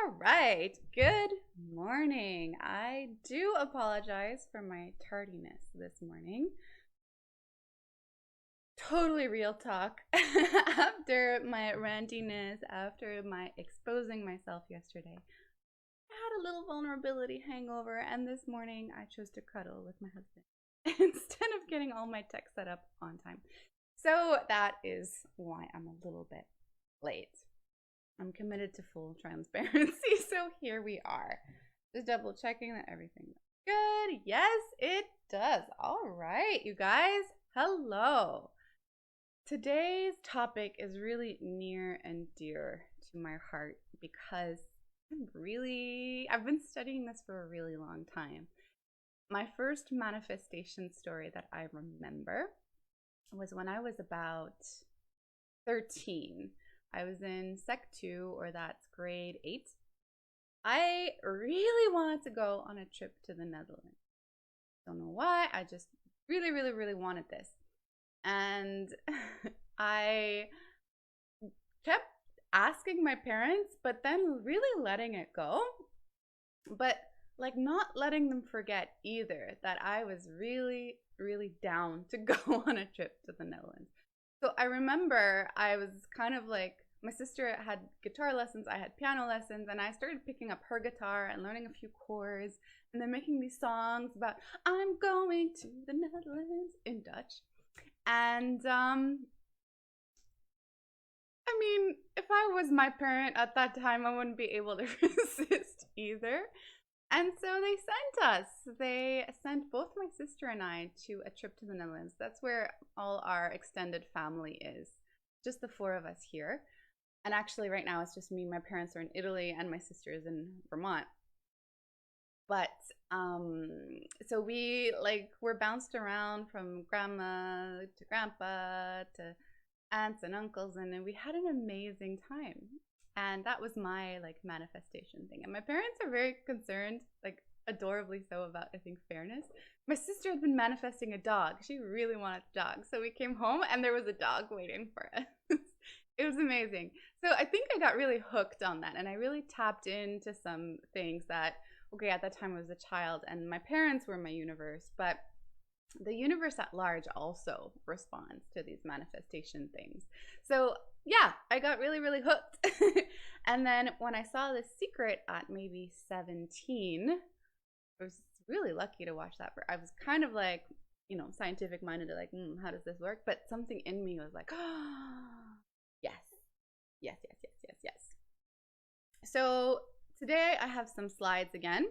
All right. Good morning. I do apologize for my tardiness this morning. Totally real talk. After my rantiness, after my exposing myself yesterday, I had a little vulnerability hangover, and this morning I chose to cuddle with my husband instead of getting all my tech set up on time. So that is why I'm a little bit late. I'm committed to full transparency, so here we are. Just double checking that everything looks good. Yes, it does. All right, you guys. Hello. Today's topic is really near and dear to my heart because I've been studying this for a really long time. My first manifestation story that I remember was when I was about 13. I was in Sec 2, or that's grade 8. I really wanted to go on a trip to the Netherlands. Don't know why, I just really wanted this. And I kept asking my parents, but then really letting it go. But like not letting them forget either that I was really down to go on a trip to the Netherlands. So I remember I was kind of like, my sister had guitar lessons, I had piano lessons, and I started picking up her guitar and learning a few chords, and then making these songs about, I'm going to the Netherlands in Dutch. And I mean, if I was my parent at that time, I wouldn't be able to resist either. And so they sent both my sister and I to a trip to the Netherlands. That's where all our extended family is, just the 4 of us here. And actually right now it's just me. My parents are in Italy and my sister is in Vermont. But so we're bounced around from grandma to grandpa to aunts and uncles, and we had an amazing time. And that was my like manifestation thing. And my parents are very concerned, like adorably so, about, I think, fairness. My sister had been manifesting a dog. She really wanted a dog. So we came home and there was a dog waiting for us. It was amazing. So I think I got really hooked on that, and I really tapped into some things that, okay, at that time I was a child and my parents were my universe, but the universe at large also responds to these manifestation things. So yeah, I got really hooked. And then when I saw The Secret at maybe 17, I was really lucky to watch that. I was kind of like, scientific minded, like, how does this work? But something in me was like, oh, yes. So today I have some slides again.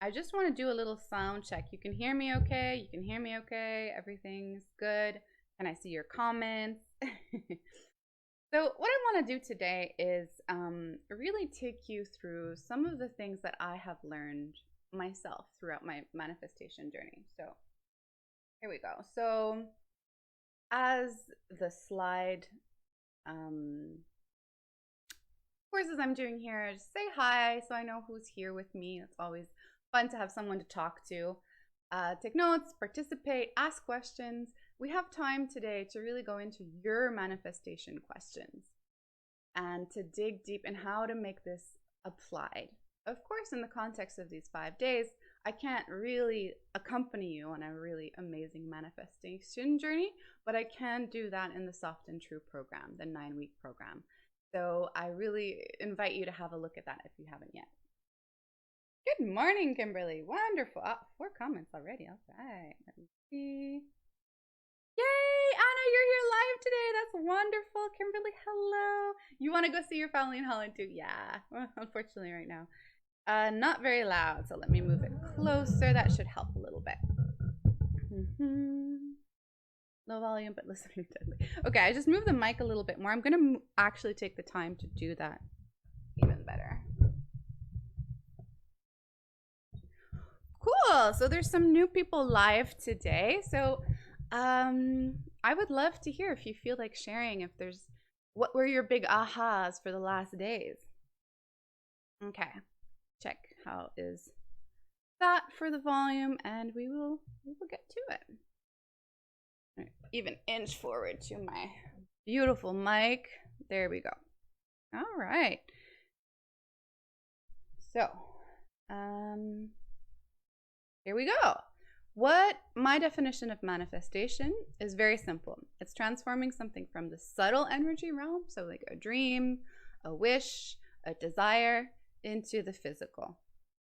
I just want to do a little sound check. You can hear me okay? You can hear me okay? Everything's good? Can I see your comments? So what I want to do today is really take you through some of the things that I have learned myself throughout my manifestation journey. So here we go. So as the slide courses I'm doing here, just say hi so I know who's here with me. It's always fun to have someone to talk to. Take notes, participate, ask questions. We have time today to really go into your manifestation questions and to dig deep in how to make this applied. Of course, in the context of these 5 days, I can't really accompany you on a really amazing manifestation journey, but I can do that in the Soft and True program, the 9-week program. So I really invite you to have a look at that if you haven't yet. Good morning, Kimberly. Wonderful. 4 comments already. All right. Let me see. Yay, Anna, you're here live today. That's wonderful. Kimberly, hello. You want to go see your family in Holland too? Yeah. Well, unfortunately right now. Not very loud, so let me move it closer. That should help a little bit. Low volume, but listening deadly. Okay, I just moved the mic a little bit more. I'm going to actually take the time to do that even better. Cool. So there's some new people live today. So I would love to hear if you feel like sharing, if there's, what were your big ahas for the last days? Okay. Check how is that for the volume, and we will get to it. Right, even inch forward to my beautiful mic. There we go. All right. So, here we go. What my definition of manifestation is very simple. It's transforming something from the subtle energy realm, so like a dream, a wish, a desire, into the physical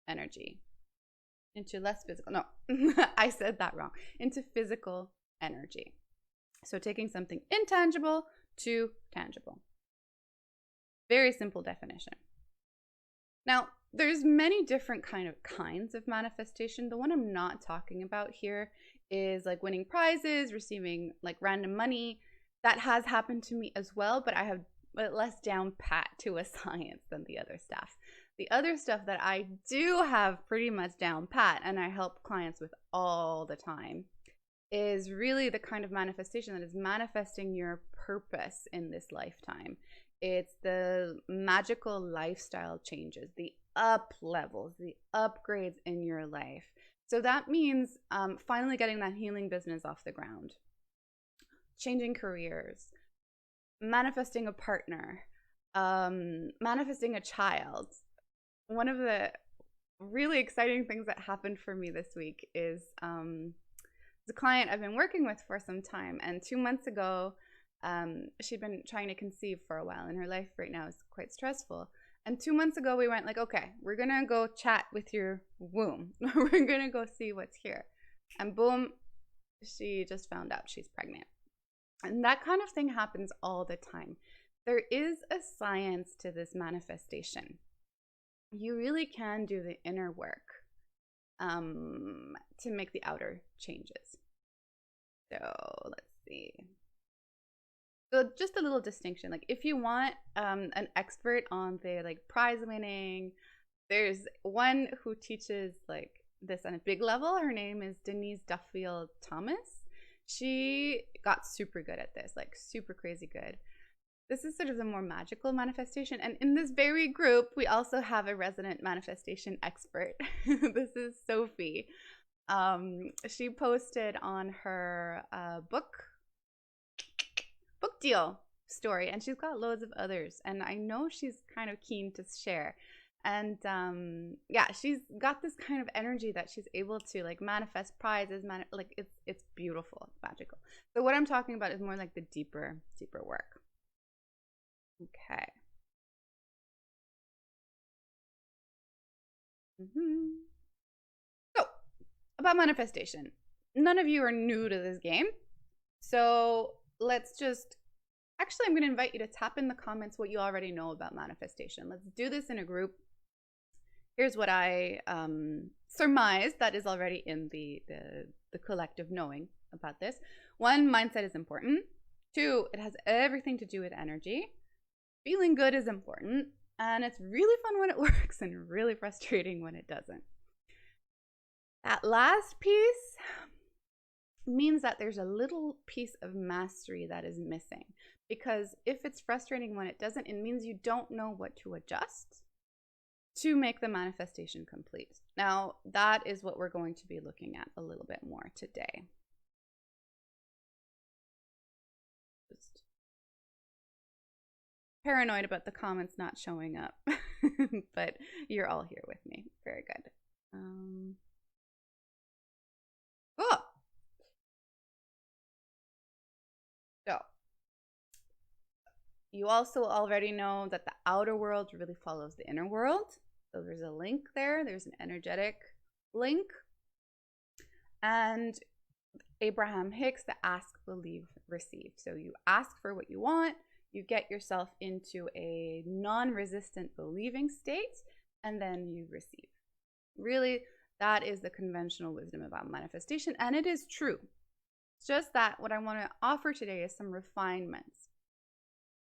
energy. Into less physical, no, I said that wrong. Into physical energy. So taking something intangible to tangible. Very simple definition. Now, there's many different kinds of manifestation. The one I'm not talking about here is like winning prizes, receiving like random money. That has happened to me as well, but I have less down pat to a science than the other stuff. The other stuff that I do have pretty much down pat and I help clients with all the time is really the kind of manifestation that is manifesting your purpose in this lifetime. It's the magical lifestyle changes, the up levels, the upgrades in your life. So that means finally getting that healing business off the ground, changing careers, manifesting a partner, manifesting a child. One of the really exciting things that happened for me this week is the client I've been working with for some time, and 2 months ago, she'd been trying to conceive for a while, and her life right now is quite stressful. And 2 months ago, we went like, okay, we're going to go chat with your womb. We're going to go see what's here. And boom, she just found out she's pregnant. And that kind of thing happens all the time. There is a science to this manifestation. You really can do the inner work to make the outer changes. So let's see. So just a little distinction, like if you want an expert on the like prize winning, there's one who teaches like this on a big level. Her name is Denise Duffield Thomas. She got super good at this, like super crazy good. This is sort of the more magical manifestation. And in this very group, we also have a resident manifestation expert. This is Sophie. She posted on her book deal story, and she's got loads of others, and I know she's kind of keen to share. And yeah, she's got this kind of energy that she's able to like manifest prizes, like it's beautiful, it's magical. So what I'm talking about is more like the deeper work. Okay. So about manifestation, none of you are new to this game, so let's just actually, I'm going to invite you to tap in the comments what you already know about manifestation. Let's do this in a group. Here's what I surmised that is already in the collective knowing about this. 1, mindset is important. 2, it has everything to do with energy. Feeling good is important. And it's really fun when it works and really frustrating when it doesn't. That last piece means that there's a little piece of mastery that is missing. Because if it's frustrating when it doesn't, it means you don't know what to adjust to make the manifestation complete. Now, that is what we're going to be looking at a little bit more today. Just paranoid about the comments not showing up, but you're all here with me. Very good. Cool. So, you also already know that the outer world really follows the inner world. So there's a link there. There's an energetic link. And Abraham Hicks, the ask, believe, receive. So you ask for what you want. You get yourself into a non-resistant believing state, and then you receive. Really, that is the conventional wisdom about manifestation, and it is true. It's just that what I want to offer today is some refinements.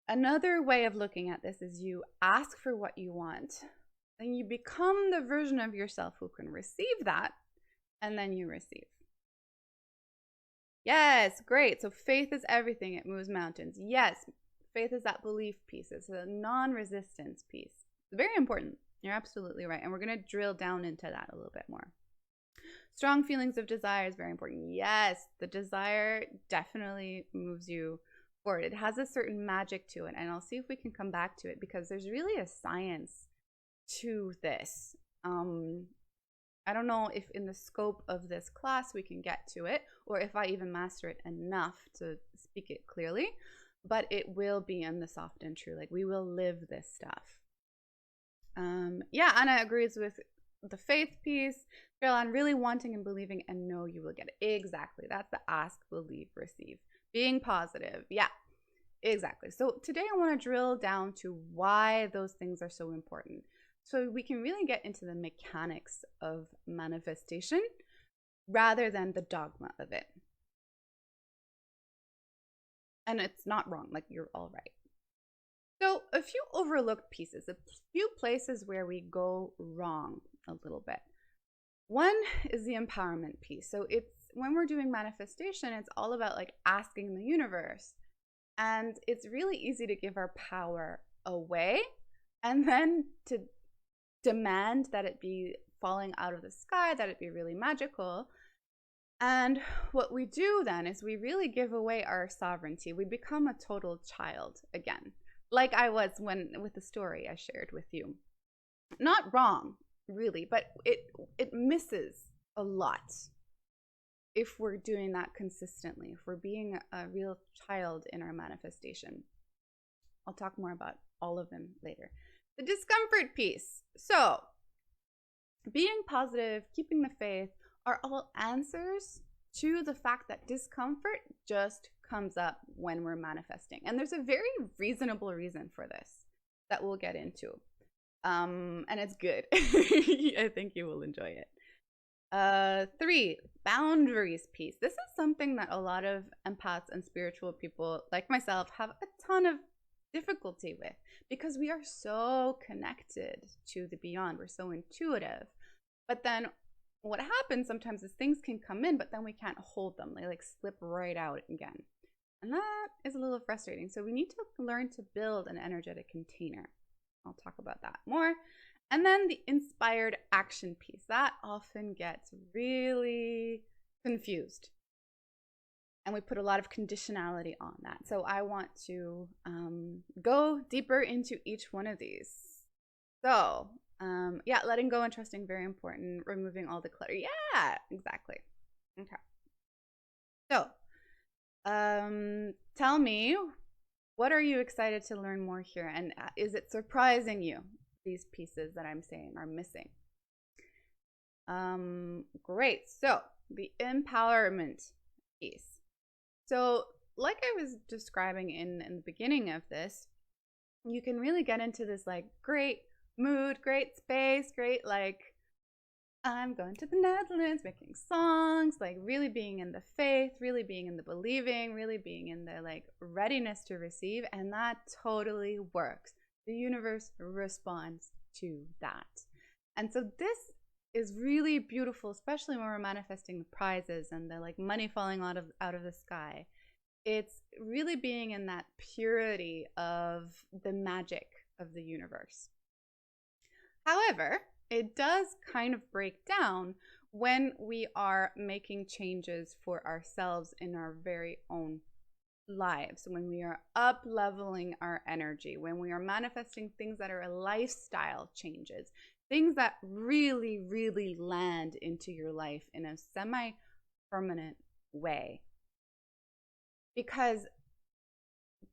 Another way of looking at this is you ask for what you want, then you become the version of yourself who can receive that, and then you receive. Yes, great. So faith is everything. It moves mountains. Yes, faith is that belief piece. It's a non-resistance piece. It's very important. You're absolutely right. And we're going to drill down into that a little bit more. Strong feelings of desire is very important. Yes, the desire definitely moves you forward. It has a certain magic to it. And I'll see if we can come back to it, because there's really a science to this. I don't know if in the scope of this class we can get to it, or if I even master it enough to speak it clearly, but it will be in the soft and true. Like, we will live this stuff. Yeah, Anna agrees with the faith piece. Caroline, really wanting and believing and know you will get it. Exactly. That's the ask, believe, receive. Being positive. Yeah, exactly. So today I want to drill down to why those things are so important, so we can really get into the mechanics of manifestation rather than the dogma of it. And it's not wrong, like, you're all right. So a few overlooked pieces, a few places where we go wrong a little bit. One is the empowerment piece. So it's when we're doing manifestation, it's all about like asking the universe. And it's really easy to give our power away and then to demand that it be falling out of the sky, that it be really magical. And what we do then is we really give away our sovereignty. We become a total child again, like I was with the story I shared with you. Not wrong, really, but it misses a lot if we're doing that consistently, if we're being a real child in our manifestation. I'll talk more about all of them later. The discomfort piece. So being positive, keeping the faith are all answers to the fact that discomfort just comes up when we're manifesting. And there's a very reasonable reason for this that we'll get into. And it's good. I think you will enjoy it. 3, boundaries piece. This is something that a lot of empaths and spiritual people like myself have a ton of difficulty with, because we are so connected to the beyond. We're so intuitive. But then what happens sometimes is things can come in, but then we can't hold them. They like slip right out again. And that is a little frustrating. So we need to learn to build an energetic container. I'll talk about that more. And then the inspired action piece. That often gets really confused. And we put a lot of conditionality on that. So I want to go deeper into each one of these. So yeah, letting go and trusting, very important. Removing all the clutter. Yeah, exactly. Okay. So tell me, what are you excited to learn more here? And is it surprising you, these pieces that I'm saying are missing? Great. So the empowerment piece. So like I was describing in the beginning of this, you can really get into this like great mood, great space, great like I'm going to the Netherlands, making songs, like really being in the faith, really being in the believing, really being in the like readiness to receive. And that totally works. The universe responds to that. And so this is really beautiful, especially when we're manifesting the prizes and the like money falling out of the sky. It's really being in that purity of the magic of the universe. However, it does kind of break down when we are making changes for ourselves in our very own lives, when we are up-leveling our energy, when we are manifesting things that are lifestyle changes, things that really, really land into your life in a semi-permanent way. Because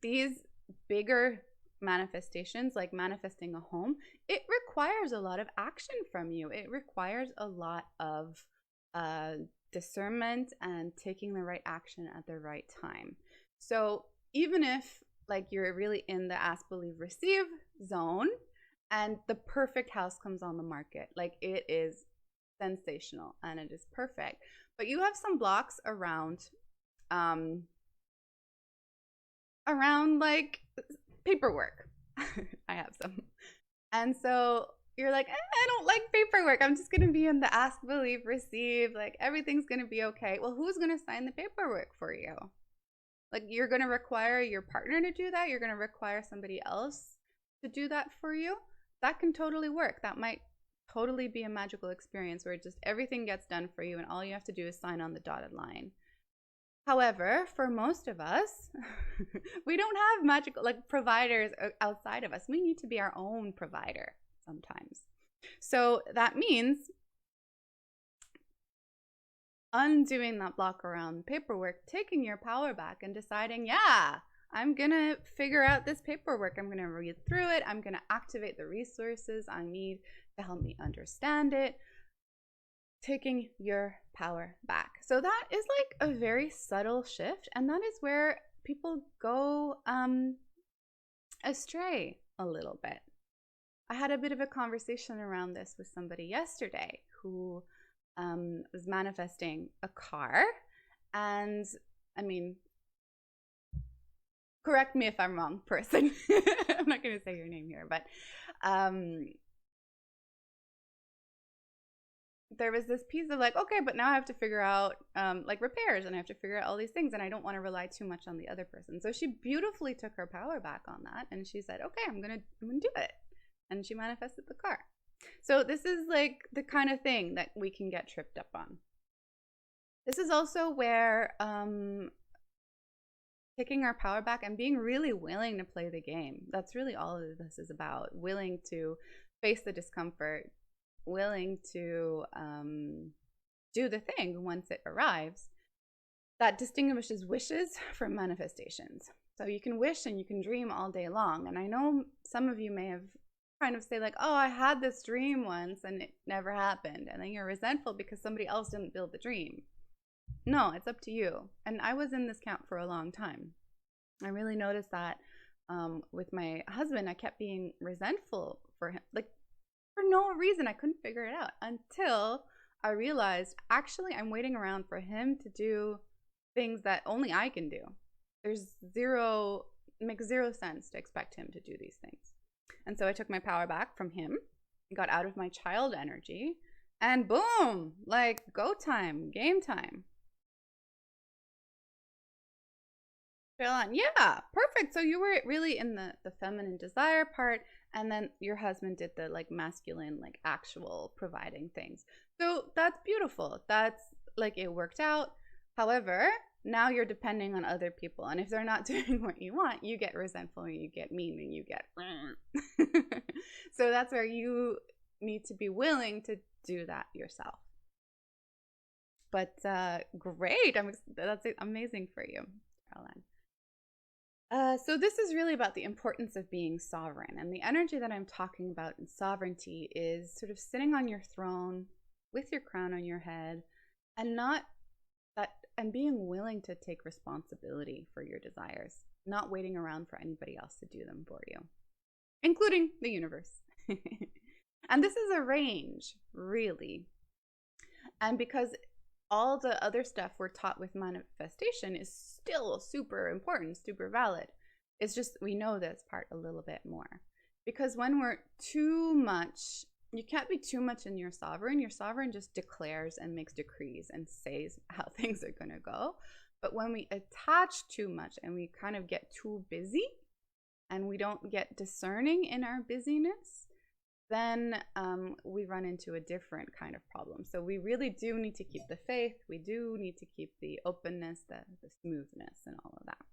these bigger manifestations, like manifesting a home, it requires a lot of action from you. It requires a lot of discernment and taking the right action at the right time. So even if like you're really in the ask, believe, receive zone and the perfect house comes on the market, like it is sensational and it is perfect, but you have some blocks around like paperwork. I have some. And so you're like, I don't like paperwork. I'm just going to be in the ask, believe, receive. Like everything's going to be okay. Well, who's going to sign the paperwork for you? Like you're going to require your partner to do that. You're going to require somebody else to do that for you. That can totally work. That might totally be a magical experience where just everything gets done for you and all you have to do is sign on the dotted line. However, for most of us, we don't have magical like providers outside of us. We need to be our own provider. sometimes. So that means undoing that block around paperwork, taking your power back and deciding, yeah, I'm gonna figure out this paperwork. I'm gonna read through it. I'm gonna activate the resources I need to help me understand it. Taking your power back. So that is like a very subtle shift, and that is where people go astray a little bit. I had a bit of a conversation around this with somebody yesterday who was manifesting a car. And I mean, correct me if I'm wrong, person. I'm not going to say your name here, but there was this piece of like, okay, but now I have to figure out like repairs, and I have to figure out all these things, and I don't want to rely too much on the other person. So she beautifully took her power back on that, and she said, okay, I'm gonna do it. And she manifested the car. So this is like the kind of thing that we can get tripped up on. This is also where taking our power back and being really willing to play the game. That's really all of this is about. Willing to face the discomfort, willing to do the thing once it arrives. That distinguishes wishes from manifestations. So you can wish and you can dream all day long. And I know some of you may have kind of say like, oh, I had this dream once and it never happened. And then you're resentful because somebody else didn't build the dream. No, it's up to you. And I was in this camp for a long time. I really noticed that with my husband. I kept being resentful for him, like for no reason. I couldn't figure it out until I realized actually I'm waiting around for him to do things that only I can do. It makes zero sense to expect him to do these things. And so I took my power back from him, got out of my child energy, and boom, like go time, game time. Caroline, yeah, perfect. So you were really in the feminine desire part, and then your husband did the like masculine, like actual providing things. So that's beautiful. That's like it worked out. However, now you're depending on other people, and if they're not doing what you want, you get resentful and you get mean and you get so that's where you need to be willing to do that yourself. But great, that's amazing for you, Caroline. So this is really about the importance of being sovereign, and the energy that I'm talking about in sovereignty is sort of sitting on your throne with your crown on your head, and being willing to take responsibility for your desires, not waiting around for anybody else to do them for you, including the universe. And this is a range, really. And because all the other stuff we're taught with manifestation is still super important, super valid. It's just we know this part a little bit more. Because when we're too much, you can't be too much in your sovereign. Your sovereign just declares and makes decrees and says how things are going to go. But when we attach too much and we kind of get too busy and we don't get discerning in our busyness, then we run into a different kind of problem. So we really do need to keep the faith. We do need to keep the openness, the smoothness, and all of that.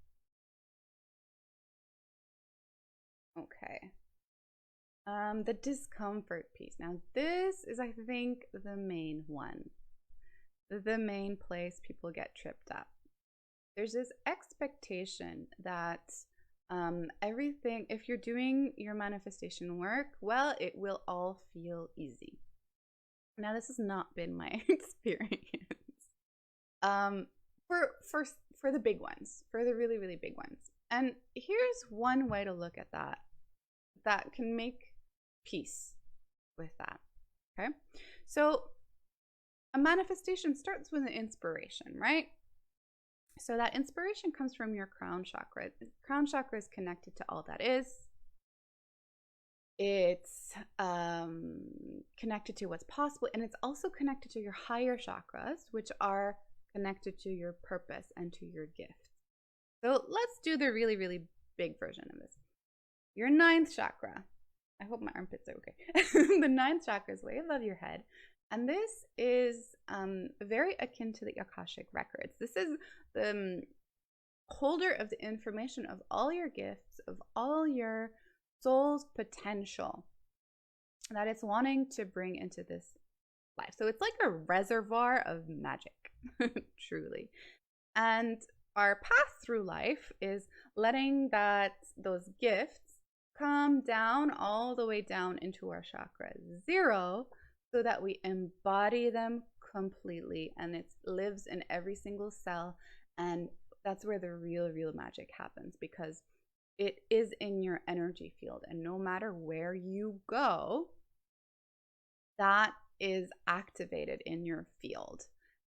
Okay. The discomfort piece. Now, this is, I think, the main one. The main place people get tripped up. There's this expectation that everything, if you're doing your manifestation work, well, it will all feel easy. Now, this has not been my experience. For the big ones, for the really, really big ones. And here's one way to look at that can make peace with that. Okay, so a manifestation starts with an inspiration, right? So that inspiration comes from your crown chakra. The crown chakra is connected to all that is. It's connected to what's possible, and it's also connected to your higher chakras, which are connected to your purpose and to your gifts. So let's do the really, really big version of this. Your ninth chakra. I hope my armpits are okay. The ninth chakra is way above your head. And this is very akin to the Akashic records. This is the holder of the information of all your gifts, of all your soul's potential. that it's wanting to bring into this life. So it's like a reservoir of magic, truly. And our path through life is letting those gifts come down all the way down into our chakra 0 so that we embody them completely, and it lives in every single cell. And that's where the real magic happens, because it is in your energy field, and no matter where you go, that is activated in your field,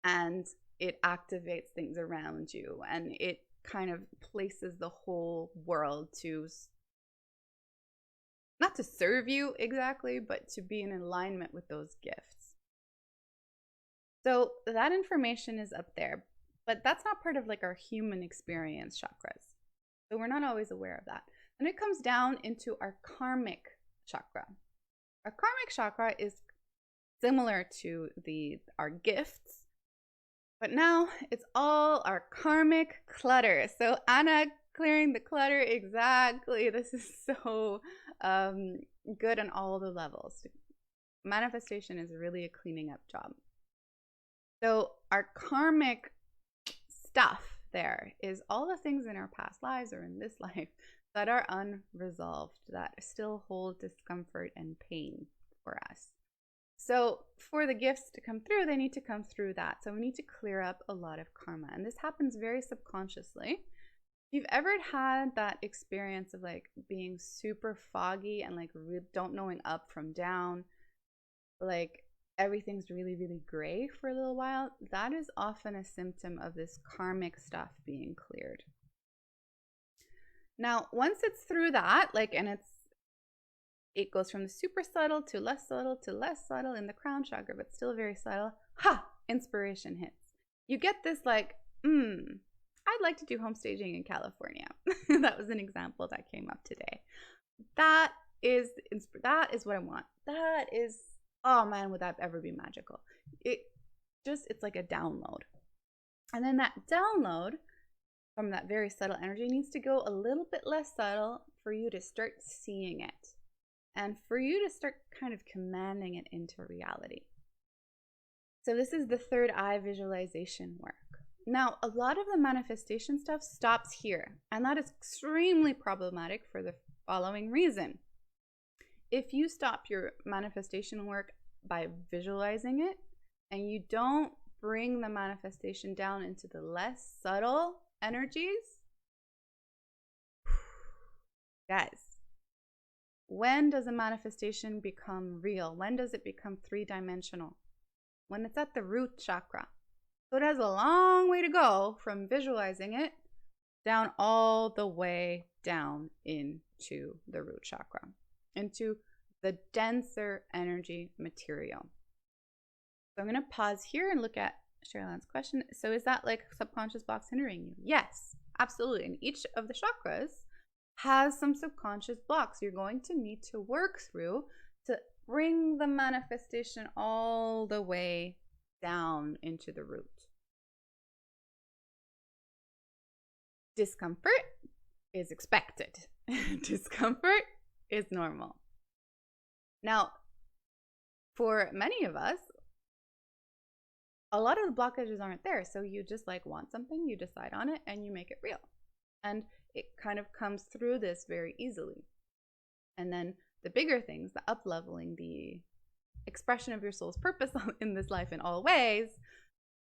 and it activates things around you, and it kind of places the whole world to, not to serve you exactly, but to be in alignment with those gifts. So that information is up there, but that's not part of like our human experience chakras. So we're not always aware of that. And it comes down into our karmic chakra. Our karmic chakra is similar to our gifts, but now it's all our karmic clutter. So Anna, clearing the clutter, exactly. This is so good on all the levels. Manifestation is really a cleaning up job. So our karmic stuff there is all the things in our past lives or in this life that are unresolved, that still hold discomfort and pain for us. So for the gifts to come through, they need to come through that. So we need to clear up a lot of karma. And this happens very subconsciously. If you've ever had that experience of like being super foggy and like don't knowing up from down, like everything's really gray for a little while, that is often a symptom of this karmic stuff being cleared. Now, once it's through that, like, and it goes from the super subtle to less subtle in the crown chakra, but still very subtle. Inspiration hits. You get this like, I'd like to do home staging in California. That was an example that came up today. That is what I want. That is, oh man, would that ever be magical? It's like a download. And then that download from that very subtle energy needs to go a little bit less subtle for you to start seeing it, and for you to start kind of commanding it into reality. So this is the third eye visualization work. Now, a lot of the manifestation stuff stops here, and that is extremely problematic for the following reason. If you stop your manifestation work by visualizing it, and you don't bring the manifestation down into the less subtle energies, guys, when does a manifestation become real? When does it become three-dimensional? When it's at the root chakra. So it has a long way to go from visualizing it down all the way down into the root chakra, into the denser energy material. So I'm going to pause here and look at Sherilyn's question. So is that like subconscious blocks hindering you? Yes, absolutely. And each of the chakras has some subconscious blocks you're going to need to work through to bring the manifestation all the way down into the root. Discomfort is expected. Discomfort is normal. Now, for many of us, a lot of the blockages aren't there. So you just like want something, you decide on it, and you make it real. And it kind of comes through this very easily. And then the bigger things, the up-leveling, the expression of your soul's purpose in this life in all ways,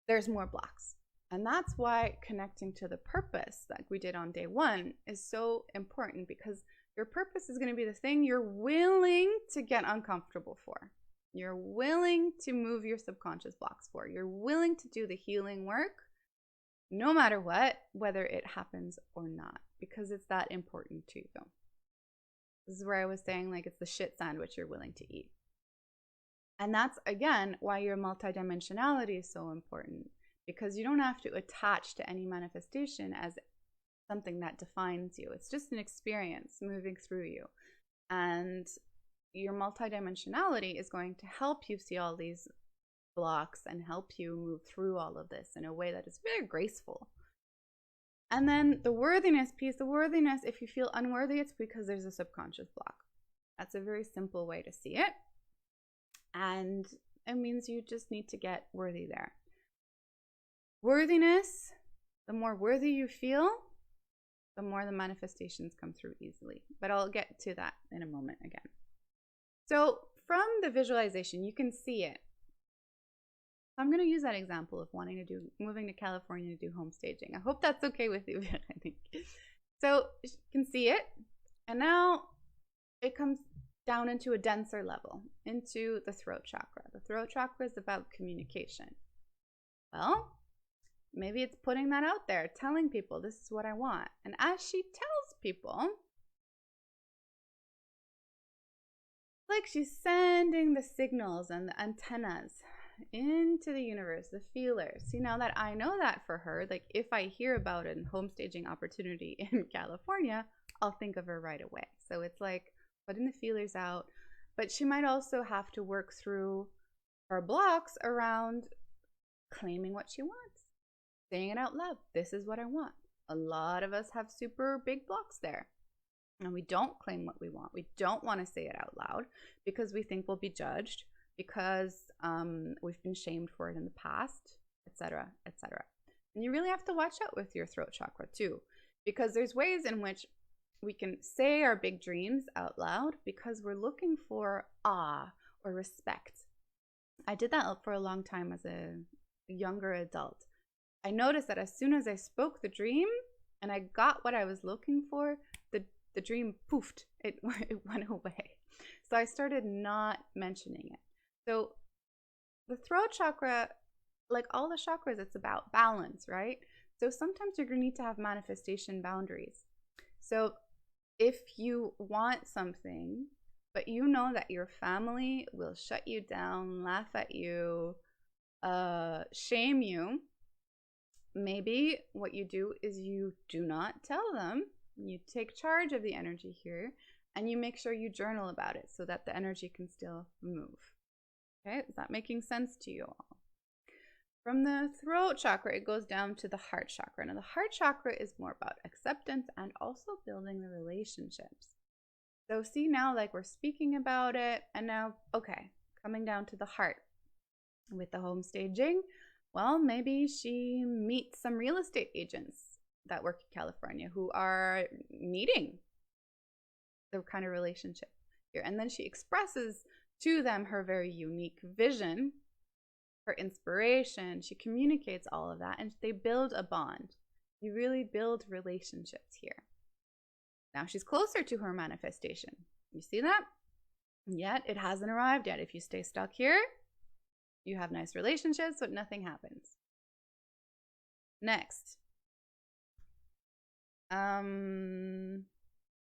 there's more blocks. And that's why connecting to the purpose, like we did on day 1, is so important, because your purpose is going to be the thing you're willing to get uncomfortable for. You're willing to move your subconscious blocks for. You're willing to do the healing work no matter what, whether it happens or not, because it's that important to you. This is where I was saying, like, it's the shit sandwich you're willing to eat. And that's, again, why your multidimensionality is so important, because you don't have to attach to any manifestation as something that defines you. It's just an experience moving through you. And your multidimensionality is going to help you see all these blocks and help you move through all of this in a way that is very graceful. And then the worthiness piece, if you feel unworthy, it's because there's a subconscious block. That's a very simple way to see it. And it means you just need to get worthy there. Worthiness, the more worthy you feel, the more the manifestations come through easily. But I'll get to that in a moment again. So from the visualization, you can see it. I'm going to use that example of moving to California to do home staging. I hope that's okay with you. I think. So you can see it. And now it comes down into a denser level, into the throat chakra. The throat chakra is about communication. Well, maybe it's putting that out there, telling people this is what I want. And as she tells people, like she's sending the signals and the antennas into the universe, the feelers. See, now that I know that for her, like if I hear about a home staging opportunity in California, I'll think of her right away. So it's like putting the feelers out, but she might also have to work through her blocks around claiming what she wants, saying it out loud. This is what I want. A lot of us have super big blocks there, and we don't claim what we want. We don't want to say it out loud because we think we'll be judged, because we've been shamed for it in the past, etc., etc. And you really have to watch out with your throat chakra too, because there's ways in which we can say our big dreams out loud because we're looking for awe or respect. I did that for a long time as a younger adult. I noticed that as soon as I spoke the dream and I got what I was looking for, the dream poofed. It went away. So I started not mentioning it. So the throat chakra, like all the chakras, it's about balance, right? So sometimes you're going to need to have manifestation boundaries. So if you want something, but you know that your family will shut you down, laugh at you, shame you, maybe what you do is you do not tell them. You take charge of the energy here, and you make sure you journal about it so that the energy can still move. Okay, is that making sense to you all? From the throat chakra, it goes down to the heart chakra. Now, the heart chakra is more about acceptance and also building the relationships. So see now, like we're speaking about it, and now, okay, coming down to the heart. With the home staging, well, maybe she meets some real estate agents that work in California who are needing the kind of relationship here. And then she expresses to them her very unique vision, her inspiration. She communicates all of that, and they build a bond. You really build relationships here. Now she's closer to her manifestation. You see that? Yet it hasn't arrived yet. If you stay stuck here, you have nice relationships, but nothing happens. Next.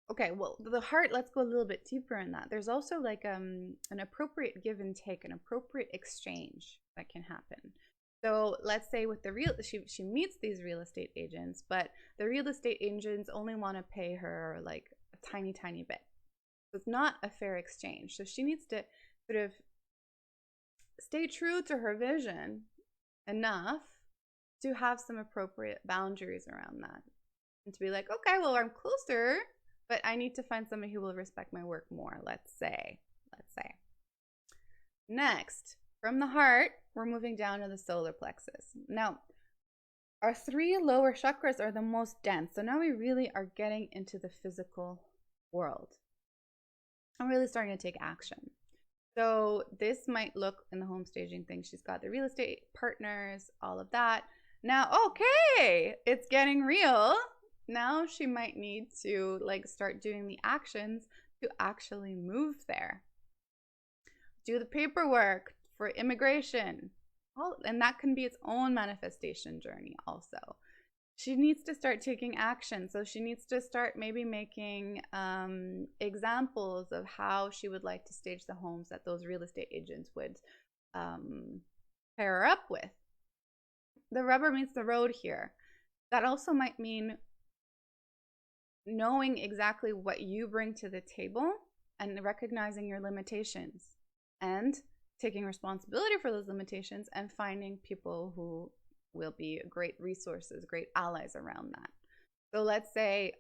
Okay, well, the heart, let's go a little bit deeper in that. There's also like an appropriate give and take, an appropriate exchange that can happen. So let's say with she meets these real estate agents, but the real estate agents only want to pay her like a tiny, tiny bit. So it's not a fair exchange. So she needs to sort of stay true to her vision enough to have some appropriate boundaries around that. And to be like, okay, well, I'm closer, but I need to find somebody who will respect my work more, let's say. Next, from the heart, we're moving down to the solar plexus. Now, our 3 lower chakras are the most dense. So now we really are getting into the physical world. I'm really starting to take action. So this might look in the home staging thing. She's got the real estate partners, all of that. Now, okay, it's getting real. Now she might need to like start doing the actions to actually move there. Do the paperwork for immigration. And that can be its own manifestation journey also. She needs to start taking action. So she needs to start maybe making examples of how she would like to stage the homes that those real estate agents would pair her up with. The rubber meets the road here. That also might mean knowing exactly what you bring to the table and recognizing your limitations and taking responsibility for those limitations and finding people who will be great resources, great allies around that. So let's say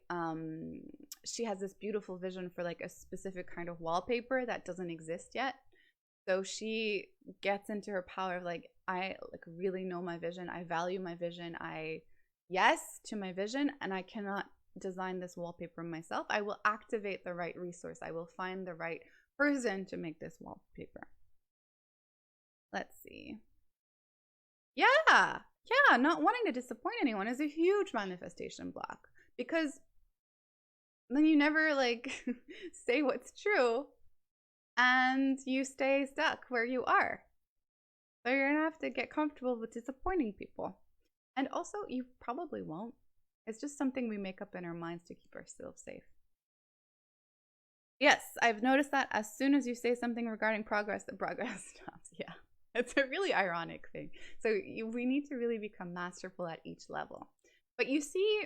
she has this beautiful vision for like a specific kind of wallpaper that doesn't exist yet. So she gets into her power of like, I like really know my vision. I value my vision. I yes to my vision, and I cannot design this wallpaper myself. I will activate the right resource. I will find the right person to make this wallpaper. Let's see. Yeah. Yeah, not wanting to disappoint anyone is a huge manifestation block, because then you never like say what's true and you stay stuck where you are. So you're gonna have to get comfortable with disappointing people. And also, you probably won't. It's just something we make up in our minds to keep ourselves safe. Yes, I've noticed that as soon as you say something regarding progress, the progress stops. Yeah, it's a really ironic thing. So we need to really become masterful at each level. But you see,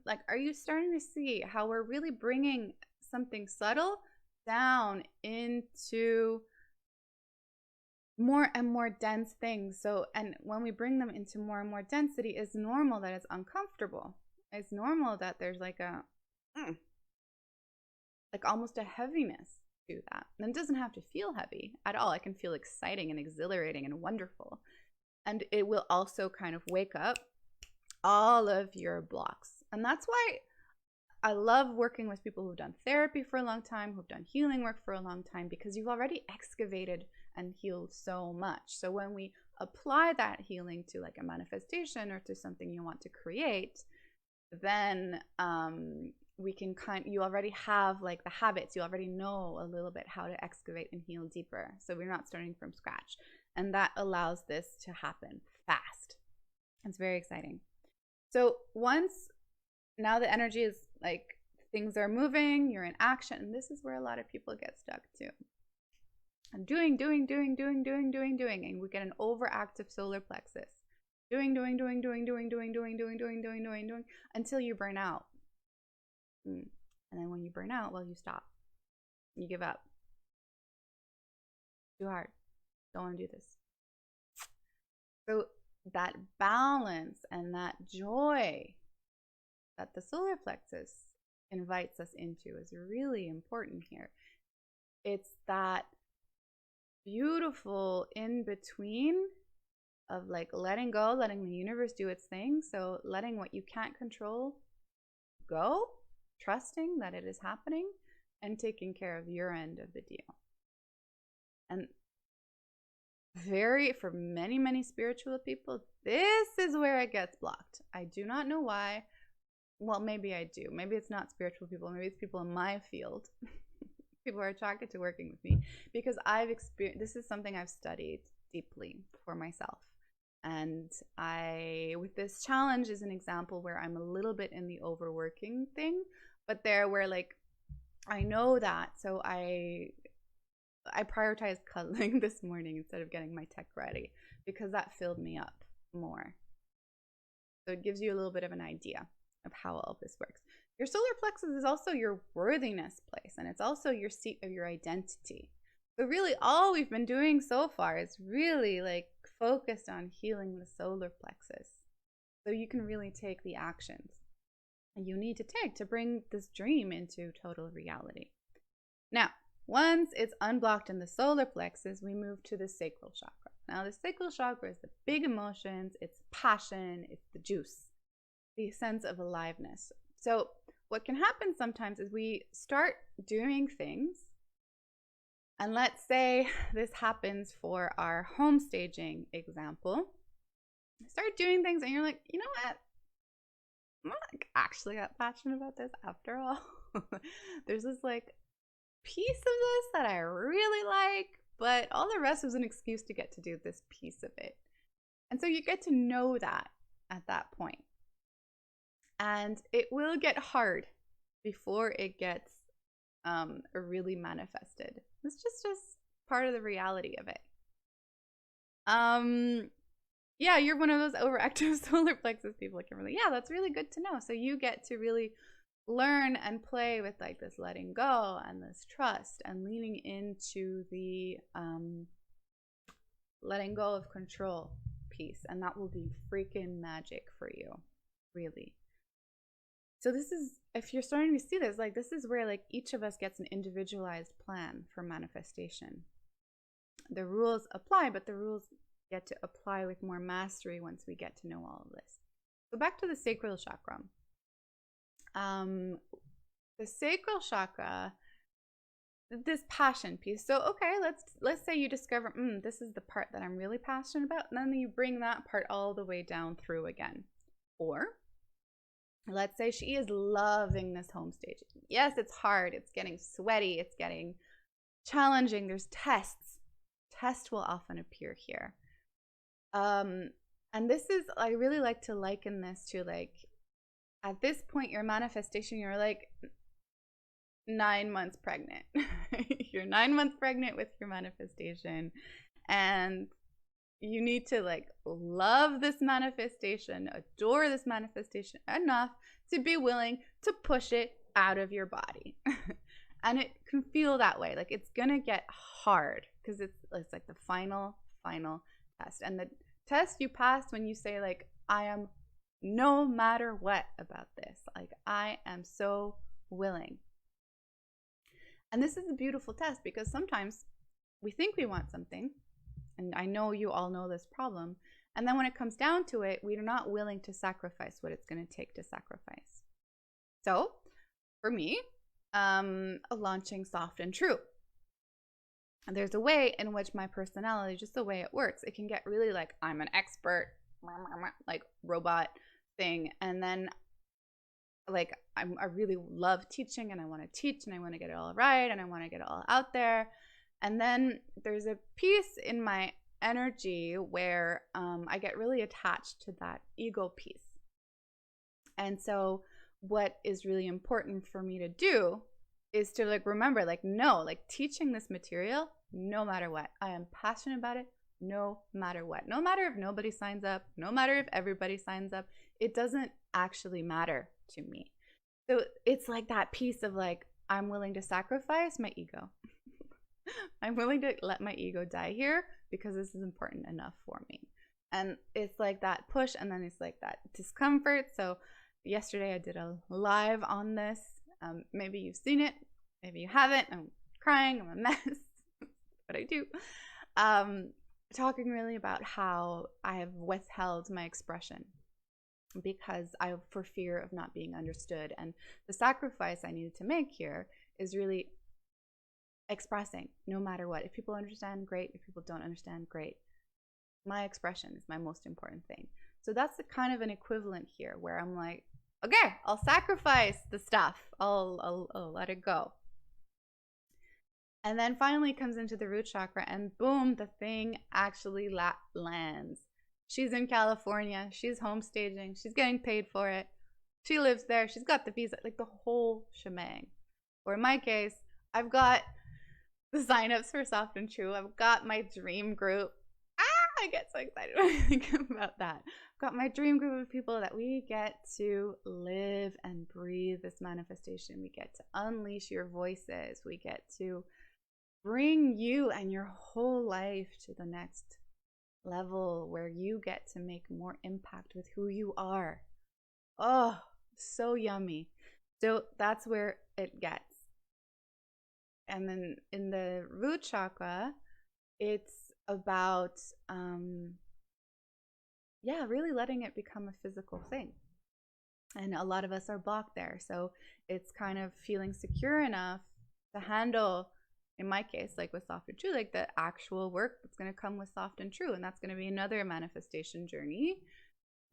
like, are you starting to see how we're really bringing something subtle down into more and more dense things? So, and when we bring them into more and more density, it's normal that it's uncomfortable. It's normal that there's like a like almost a heaviness to that. And it doesn't have to feel heavy at all. It can feel exciting and exhilarating and wonderful. And it will also kind of wake up all of your blocks. And that's why I love working with people who've done therapy for a long time, who've done healing work for a long time, because you've already excavated and healed so much. So when we apply that healing to like a manifestation or to something you want to create, then we can you already have like the habits. You already know a little bit how to excavate and heal deeper. So we're not starting from scratch. And that allows this to happen fast. It's very exciting. So now the energy is like, things are moving, you're in action. And this is where a lot of people get stuck too. And doing. And we get an overactive solar plexus. Doing, until you burn out. And then when you burn out, well, you stop. You give up. Too hard. Don't want to do this. So that balance and that joy that the solar plexus invites us into is really important here. It's that beautiful in between of like letting go, letting the universe do its thing. So letting what you can't control go, trusting that it is happening, and taking care of your end of the deal. And for many spiritual people, this is where it gets blocked. I do not know why. Well, maybe I do. Maybe it's not spiritual people. Maybe it's people in my field. People are attracted to working with me because I've experienced, this is something I've studied deeply for myself. And with this challenge is an example where I'm a little bit in the overworking thing, but where like, I know that. So I prioritized cuddling this morning instead of getting my tech ready because that filled me up more. So it gives you a little bit of an idea of how all of this works. Your solar plexus is also your worthiness place, and it's also your seat of your identity. So really all we've been doing so far is really like focused on healing the solar plexus. So you can really take the actions you need to take to bring this dream into total reality. Now, once it's unblocked in the solar plexus, we move to the sacral chakra. Now, the sacral chakra is the big emotions, it's passion, it's the juice, the sense of aliveness. So what can happen sometimes is we start doing things, and let's say this happens for our home staging example. Start doing things and you're like, you know what? I'm not actually that passionate about this after all. There's this like piece of this that I really like, but all the rest was an excuse to get to do this piece of it. And so you get to know that at that point. And it will get hard before it gets really manifested. It's just part of the reality of it. Yeah, you're one of those overactive solar plexus people, Kimberly. Yeah, that's really good to know. So you get to really learn and play with like this letting go and this trust and leaning into the letting go of control piece. And that will be freaking magic for you, really. So this is, if you're starting to see this, like this is where like each of us gets an individualized plan for manifestation. The rules apply, but the rules get to apply with more mastery once we get to know all of this. So back to the sacral chakra. The sacral chakra, this passion piece. So okay, let's say you discover this is the part that I'm really passionate about, and then you bring that part all the way down through again. Or let's say she is loving this home stage. Yes, it's hard, it's getting sweaty, it's getting challenging, there's tests. Test will often appear here. And this is, I really like to liken this to like, at this point, your manifestation, you're like 9 months pregnant. You're 9 months pregnant with your manifestation, and you need to like love this manifestation, adore this manifestation enough to be willing to push it out of your body. And it can feel that way. Like it's gonna get hard because it's like the final test. And the test you pass when you say like, I am no matter what about this. Like I am so willing. And this is a beautiful test because sometimes we think we want something, and I know you all know this problem, and then when it comes down to it, we are not willing to sacrifice what it's going to take to sacrifice. So for me, launching Soft and True, and there's a way in which my personality, just the way it works, it can get really like I'm an expert, like robot thing, and then like I really love teaching, and I want to teach, and I want to get it all right, and I want to get it all out there. And then there's a piece in my energy where I get really attached to that ego piece. And so what is really important for me to do is to like remember, like, no, like teaching this material, no matter what, I am passionate about it, no matter what. No matter if nobody signs up, no matter if everybody signs up, it doesn't actually matter to me. So it's like that piece of like, I'm willing to sacrifice my ego. I'm willing to let my ego die here because this is important enough for me. And it's like that push, and then it's like that discomfort. So yesterday I did a live on this. Maybe you've seen it, maybe you haven't. I'm crying, I'm a mess, but I do. Talking really about how I have withheld my expression because for fear of not being understood. And the sacrifice I needed to make here is really expressing no matter what. If people understand, great. If people don't understand, great. My expression is my most important thing. So that's the kind of an equivalent here where I'm like, okay, I'll sacrifice the stuff. I'll let it go. And then finally comes into the root chakra, and boom, the thing actually lands. She's in California. She's home staging. She's getting paid for it. She lives there. She's got the visa, like the whole shebang. Or in my case, I've got the signups for Soft and True. I've got my dream group. I get so excited when I think about that. I've got my dream group of people that we get to live and breathe this manifestation. We get to unleash your voices. We get to bring you and your whole life to the next level where you get to make more impact with who you are. Oh, so yummy. So that's where it gets. And then in the root chakra, it's about really letting it become a physical thing. And a lot of us are blocked there. So it's kind of feeling secure enough to handle, in my case, like with Soft and True, like the actual work that's going to come with Soft and True. And that's going to be another manifestation journey.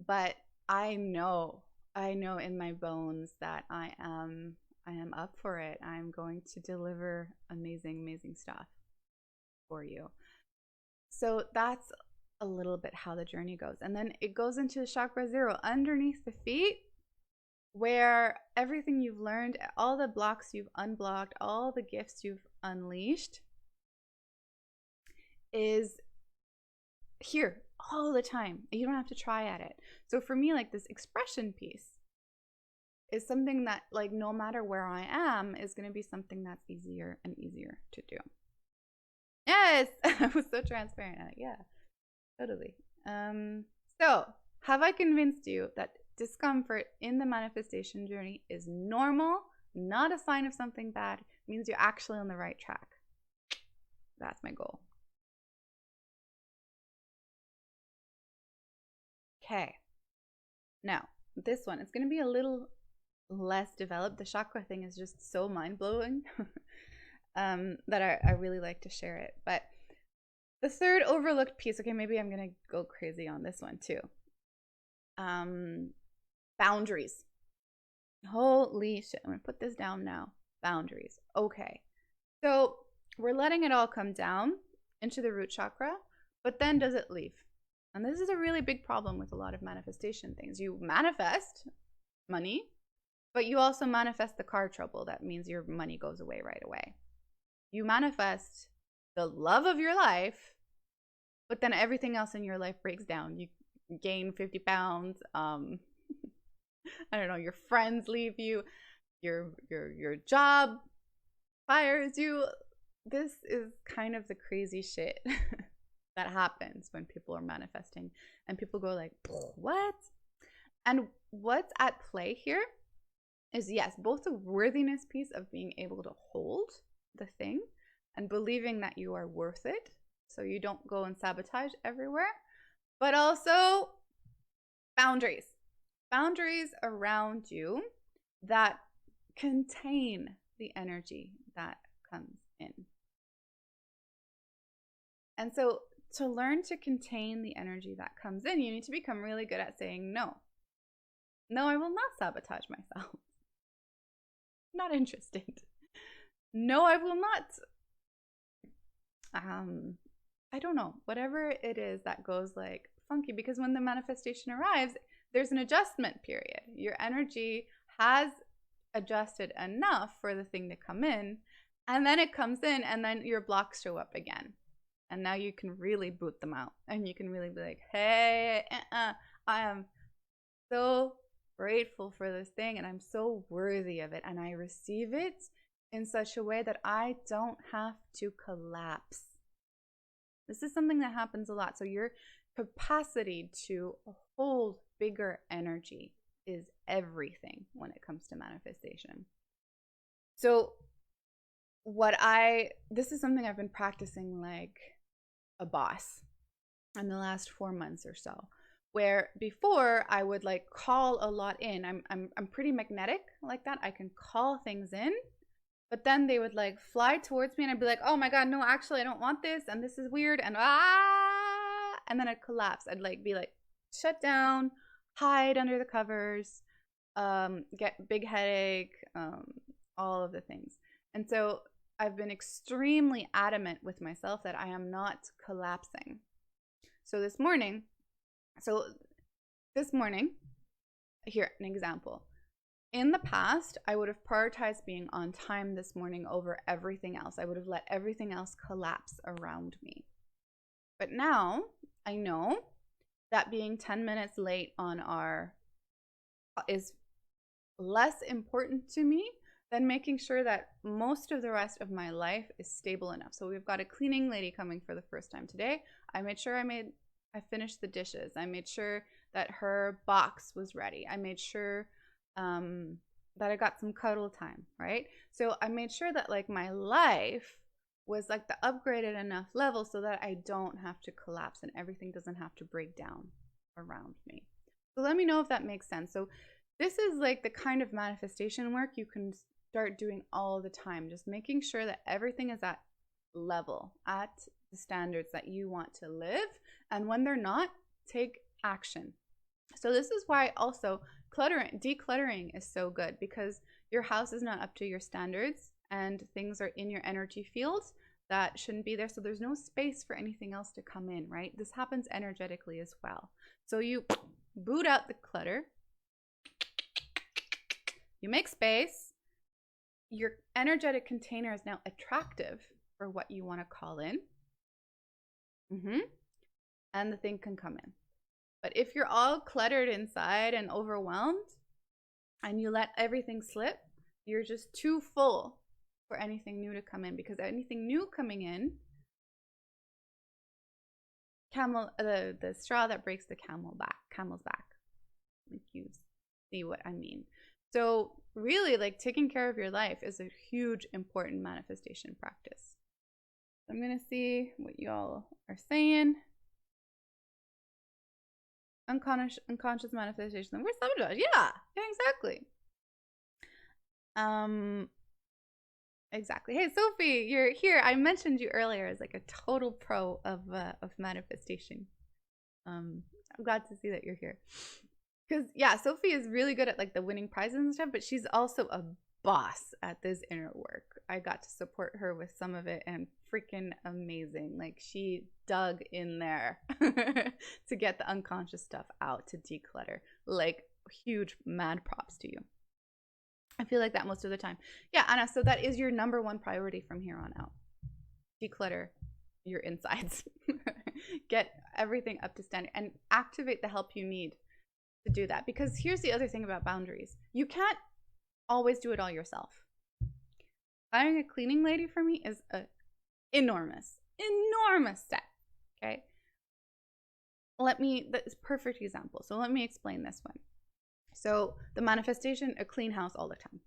But I know in my bones that I am up for it. I'm going to deliver amazing stuff for you. So that's a little bit how the journey goes. And then it goes into chakra 0, underneath the feet, where everything you've learned, all the blocks you've unblocked, all the gifts you've unleashed is here all the time. You don't have to try at it. So for me, like this expression piece is something that, like, no matter where I am, is going to be something that's easier and easier to do. Yes, I was so transparent. Yeah, totally. So have I convinced you that discomfort in the manifestation journey is normal, not a sign of something bad. It means you're actually on the right track. That's my goal. Okay. Now, this one, it's going to be a little less developed. The chakra thing is just so mind-blowing that I really like to share it. But the third overlooked piece, okay, maybe I'm going to go crazy on this one too. Boundaries. Holy shit. I'm going to put this down now. Boundaries. Okay. So we're letting it all come down into the root chakra, but then does it leave? And this is a really big problem with a lot of manifestation things. You manifest money, but you also manifest the car trouble. That means your money goes away right away. You manifest the love of your life, but then everything else in your life breaks down. You gain 50 pounds. I don't know, your friends leave you, your job fires you. This is kind of the crazy shit that happens when people are manifesting, and people go like, what? And what's at play here is, yes, both the worthiness piece of being able to hold the thing and believing that you are worth it, so you don't go and sabotage everywhere, but also boundaries. Boundaries around you that contain the energy that comes in. And so to learn to contain the energy that comes in, you need to become really good at saying no. No, I will not sabotage myself. Not interested. No, I will not. I don't know, whatever it is that goes like funky, because when the manifestation arrives, there's an adjustment period. Your energy has adjusted enough for the thing to come in, and then it comes in, and then your blocks show up again. And now you can really boot them out, and you can really be like, hey, I am so grateful for this thing, and I'm so worthy of it, and I receive it in such a way that I don't have to collapse. This is something that happens a lot. So your capacity to hold bigger energy is everything when it comes to manifestation. So this is something I've been practicing like a boss in the last 4 months or so, where before I would like call a lot in. I'm pretty magnetic like that. I can call things in, but then they would like fly towards me, and I'd be like, oh my God, no, actually I don't want this, and this is weird, and and then I'd collapse. I'd like be like, shut down, hide under the covers, get big headache, all of the things. And so I've been extremely adamant with myself that I am not collapsing. So this morning, here, an example. In the past, I would have prioritized being on time this morning over everything else. I would have let everything else collapse around me. But now I know that being 10 minutes late on is less important to me than making sure that most of the rest of my life is stable enough. So we've got a cleaning lady coming for the first time today. I made sure I finished the dishes. I made sure that her box was ready. I made sure that I got some cuddle time, right? So I made sure that like my life was like the upgraded enough level so that I don't have to collapse and everything doesn't have to break down around me. So let me know if that makes sense. So this is like the kind of manifestation work you can start doing all the time, just making sure that everything is at level, at the standards that you want to live. And when they're not, take action. So this is why also decluttering is so good, because your house is not up to your standards and things are in your energy field that shouldn't be there. So there's no space for anything else to come in, right? This happens energetically as well. So you boot out the clutter, you make space, your energetic container is now attractive for what you want to call in. And the thing can come in. But if you're all cluttered inside and overwhelmed and you let everything slip, you're just too full for anything new to come in, because anything new coming in, the straw that breaks the camel's back. Use see what I mean. So really, like, taking care of your life is a huge, important manifestation practice. I'm going to see what y'all are saying. Unconscious manifestation. We're sabotage. Yeah, exactly. Exactly. Hey, Sophie, you're here. I mentioned you earlier as like a total pro of manifestation. I'm glad to see that you're here. Because yeah, Sophie is really good at like the winning prizes and stuff, but she's also a boss at this inner work. I got to support her with some of it, and freaking amazing. Like, she dug in there to get the unconscious stuff out, to declutter. Like, huge mad props to you. I feel like that most of the time. Yeah, Anna, so that is your number one priority from here on out. Declutter your insides. Get everything up to standard and activate the help you need to do that. Because here's the other thing about boundaries. You can't always do it all yourself. Hiring a cleaning lady for me is an enormous step, okay? That's a perfect example. So let me explain this one. So the manifestation, a clean house all the time.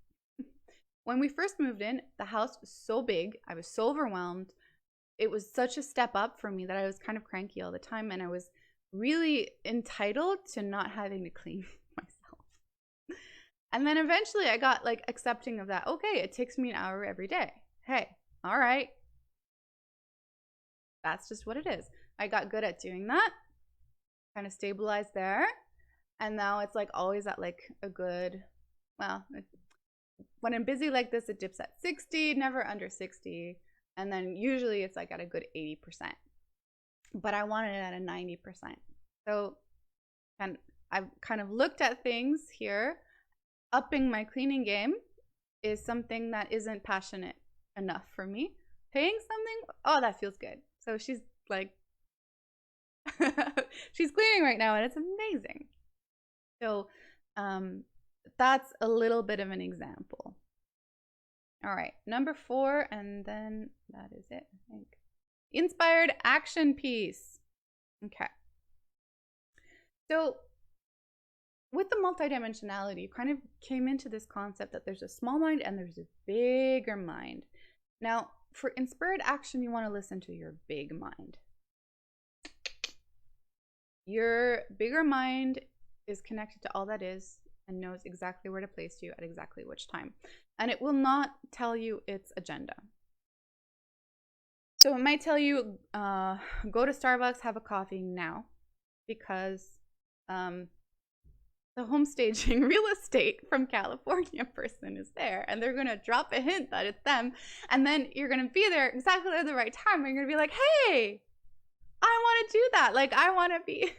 When we first moved in, the house was so big. I was so overwhelmed. It was such a step up for me that I was kind of cranky all the time, and I was really entitled to not having to clean myself. And then eventually I got like accepting of that. Okay, it takes me an hour every day. Hey, all right. That's just what it is. I got good at doing that, kind of stabilized there. And now it's like always at like a good, well, when I'm busy like this, it dips at 60, never under 60. And then usually it's like at a good 80%. But I want it at a 90%. So, and I've kind of looked at things here. Upping my cleaning game is something that isn't passionate enough for me. Paying something, oh, that feels good. So she's like, she's cleaning right now, and it's amazing. So that's a little bit of an example. All right, number 4, and then that is it, I think. Inspired action piece. Okay. So with the multidimensionality, you kind of came into this concept that there's a small mind and there's a bigger mind. Now, for inspired action, you want to listen to your big mind. Your bigger mind is connected to all that is and knows exactly where to place you at exactly which time. And it will not tell you its agenda. So it might tell you, go to Starbucks, have a coffee now, because the home staging real estate from California person is there, and they're going to drop a hint that it's them. And then you're going to be there exactly at the right time. And you're going to be like, hey, I want to do that. Like, I want to be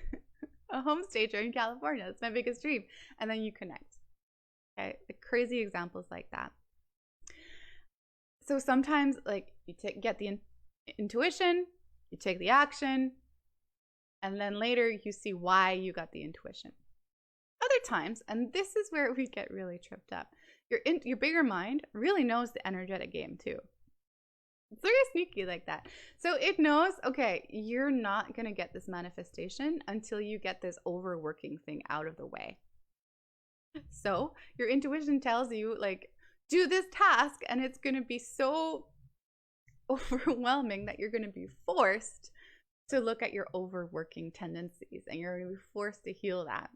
a home stager in California. That's my biggest dream. And then you connect. Okay, the crazy examples like that. So sometimes, like, you get the intuition, you take the action, and then later you see why you got the intuition. Other times, and this is where we get really tripped up, your bigger mind really knows the energetic game too. It's very sneaky like that. So it knows, okay, you're not going to get this manifestation until you get this overworking thing out of the way. So your intuition tells you, like, do this task, and it's going to be so overwhelming that you're going to be forced to look at your overworking tendencies, and you're going to be forced to heal that.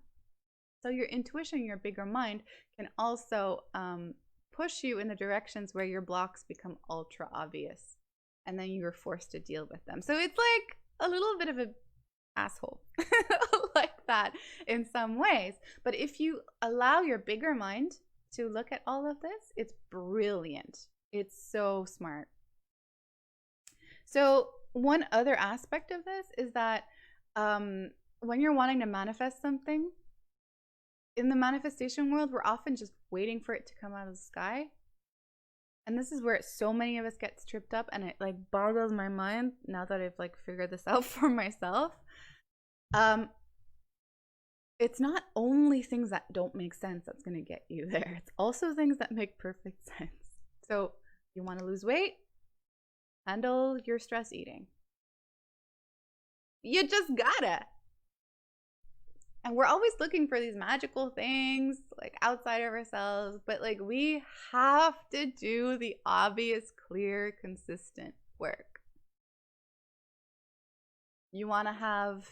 So your intuition, your bigger mind, can also push you in the directions where your blocks become ultra obvious, and then you're forced to deal with them. So it's like a little bit of an asshole like that in some ways. But if you allow your bigger mind to look at all of this, it's brilliant. It's so smart. So one other aspect of this is that when you're wanting to manifest something, in the manifestation world, we're often just waiting for it to come out of the sky. And this is where so many of us get tripped up, and it like boggles my mind now that I've like figured this out for myself. It's not only things that don't make sense that's going to get you there. It's also things that make perfect sense. So you want to lose weight? Handle your stress eating. You just gotta. And we're always looking for these magical things like outside of ourselves, but like we have to do the obvious, clear, consistent work. You want to have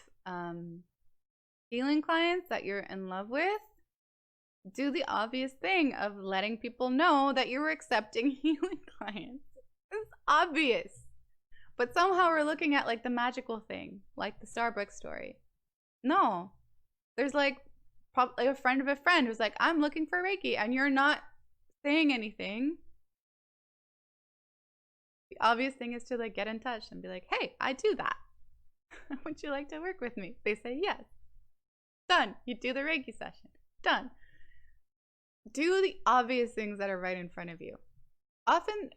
healing clients that you're in love with? Do the obvious thing of letting people know that you're accepting healing clients. It's obvious. But somehow we're looking at like the magical thing, like the Starbucks story. No. There's like probably a friend of a friend who's like, I'm looking for Reiki, and you're not saying anything. The obvious thing is to like get in touch and be like, hey, I do that. Would you like to work with me? They say yes. Done. You do the Reiki session. Done. Do the obvious things that are right in front of you. Often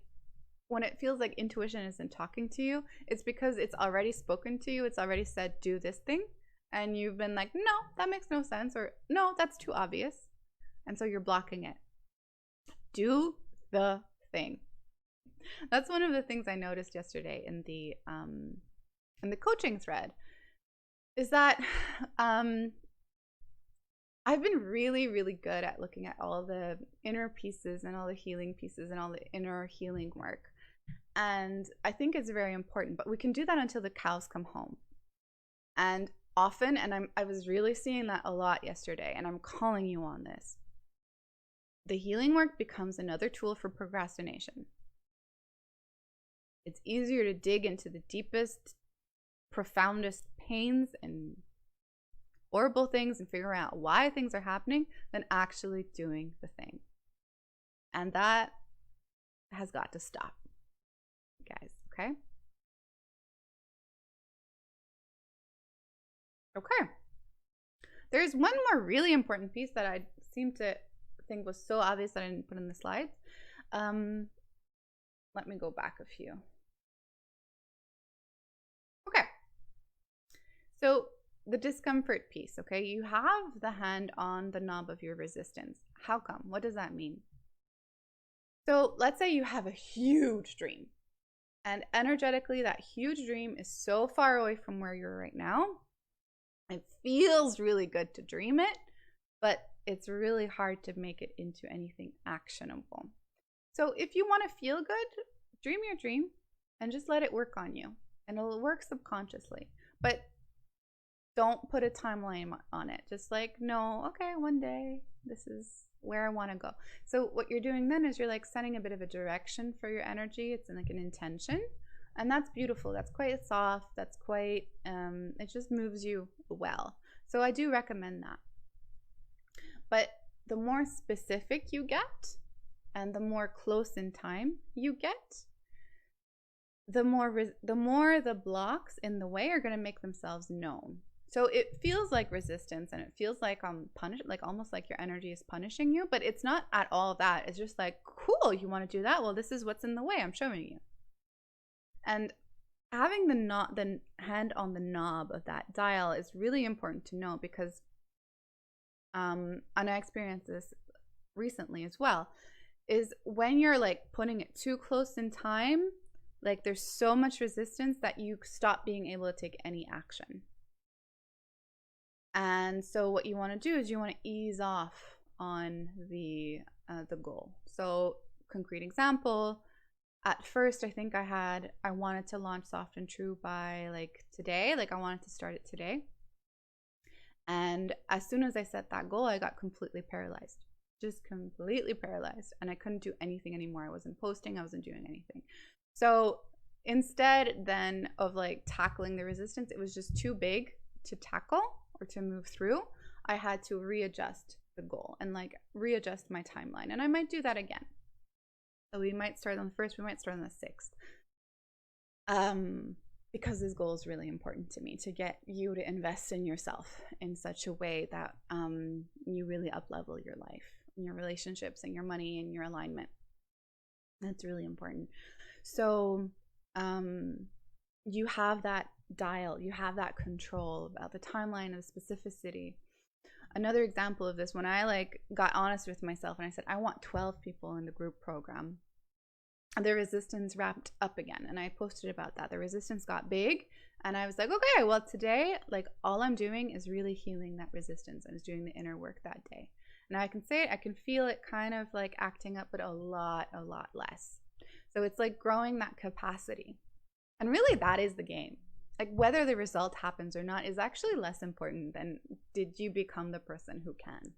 when it feels like intuition isn't talking to you, it's because it's already spoken to you. It's already said, do this thing. And you've been like, no, that makes no sense. Or no, that's too obvious. And so you're blocking it. Do the thing. That's one of the things I noticed yesterday in the coaching thread, is that I've been really, really good at looking at all the inner pieces and all the healing pieces and all the inner healing work. And I think it's very important, but we can do that until the cows come home. And often, and I was really seeing that a lot yesterday, and I'm calling you on this, the healing work becomes another tool for procrastination. It's easier to dig into the deepest, profoundest pains and horrible things and figure out why things are happening than actually doing the thing. And that has got to stop, guys, okay? Okay. There's one more really important piece that I seem to think was so obvious that I didn't put in the slides. Let me go back a few. Okay. So the discomfort piece, okay? You have the hand on the knob of your resistance. How come? What does that mean? So let's say you have a huge dream, and energetically that huge dream is so far away from where you're right now. It feels really good to dream it, but it's really hard to make it into anything actionable. So if you want to feel good, dream your dream and just let it work on you, and it'll work subconsciously. But don't put a timeline on it. Just like, no, okay, one day this is where I want to go. So what you're doing then is you're like setting a bit of a direction for your energy. It's like an intention, and that's beautiful. That's quite soft. That's quite, it just moves you well. So I do recommend that. But the more specific you get and the more close in time you get, the more the blocks in the way are going to make themselves known. So it feels like resistance, and it feels like like almost like your energy is punishing you, but it's not at all that. It's just like, cool, you want to do that? Well, this is what's in the way. I'm showing you. And having the hand on the knob of that dial is really important to know, because and I experienced this recently as well, is when you're like putting it too close in time, like there's so much resistance that you stop being able to take any action. And so what you want to do is you want to ease off on the goal. So concrete example, at first I think I wanted to launch Soft and True by like today, like I wanted to start it today. And as soon as I set that goal, I got completely paralyzed, just completely paralyzed. And I couldn't do anything anymore. I wasn't posting, I wasn't doing anything. So instead then of like tackling the resistance, it was just too big to tackle or to move through. I had to readjust the goal and like readjust my timeline. And I might do that again. So we might start on the 1st, we might start on the 6th. Because this goal is really important to me, to get you to invest in yourself in such a way that you really up-level your life, and your relationships, and your money, and your alignment. That's really important. So you have that dial, you have that control about the timeline and the specificity. Another example of this, when I like got honest with myself and I said, I want 12 people in the group program. the resistance ramped up again. And I posted about that. The resistance got big. And I was like, okay, well, today, like, all I'm doing is really healing that resistance and is doing the inner work that day. Now I can say it, I can feel it kind of like acting up, but a lot less. So it's like growing that capacity. And really that is the game. Like whether the result happens or not is actually less important than did you become the person who can